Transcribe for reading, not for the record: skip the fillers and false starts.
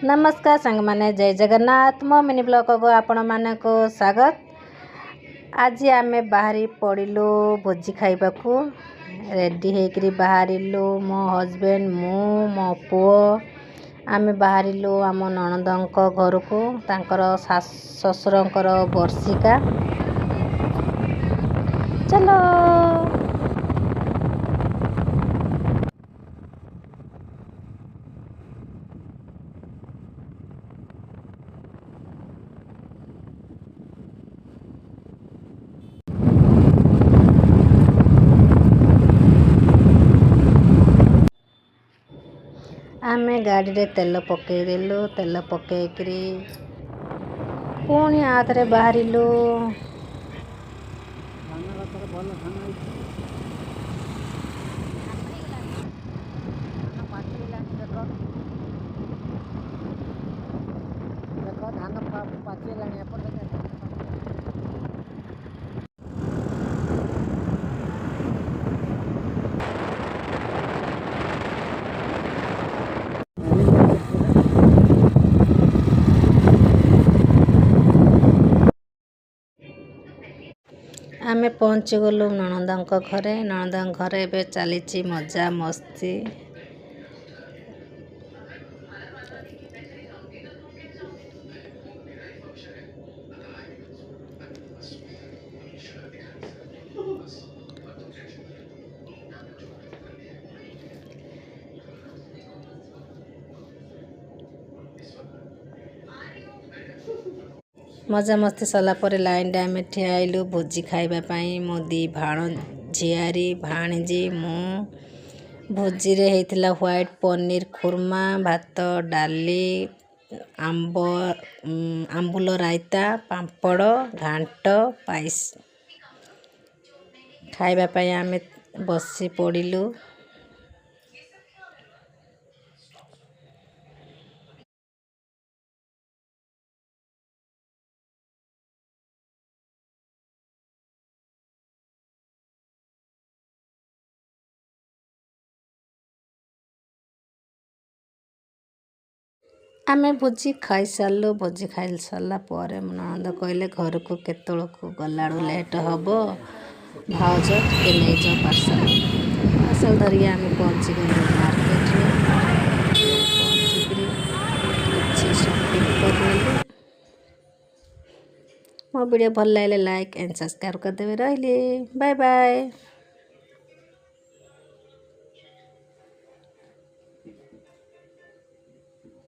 नमस्कार सांग माने जय जगन्नाथ मो मिनी ब्लॉग को आपण माने को स्वागत। आज आमे बाहरी पड़िलु भोजी खाइबाकू रेडी हेकरी बाहरिलु मो हस्बैंड मो पुओ आमे बाहरिलु आम ननदंक घर को तांकर ससुरंकर वर्षिका। चलो आमे गाड़ी रे तेल पकेदेलु तेल पकेकरी पुणी आथरे बाहरिलु। आमे पहुँची गलु ननदंक घरे। ननदंक घरे एबे चलीची मजा मस्ती। मजा मस्ती सरला परे लाइन रे आमे ठिया आइलु भोजी खाइबा पाई। मो दी भाण झियारी भाणीजी मु भोजी रे हेतिला व्हाइट पनीर खुरमा भात डाली आंबुल रायता पांपड़ घांट पाइस खाइबा पाई आमे बसी पड़िलु। आमे भोजी खाई सारलु। भोजी खाई सारला परे मो ननद कहले घर को केतळकू गलाडू लेट हबो भाउज के नै जा पार्सल धरिया आमे पहुंची गलु मार्केट रे। पहुंची करी अच्छे शॉपिंग करलु। मो वीडियो भल लागले लाइक एंड सब्सक्राइब कर देबे। रहली बाय बाय।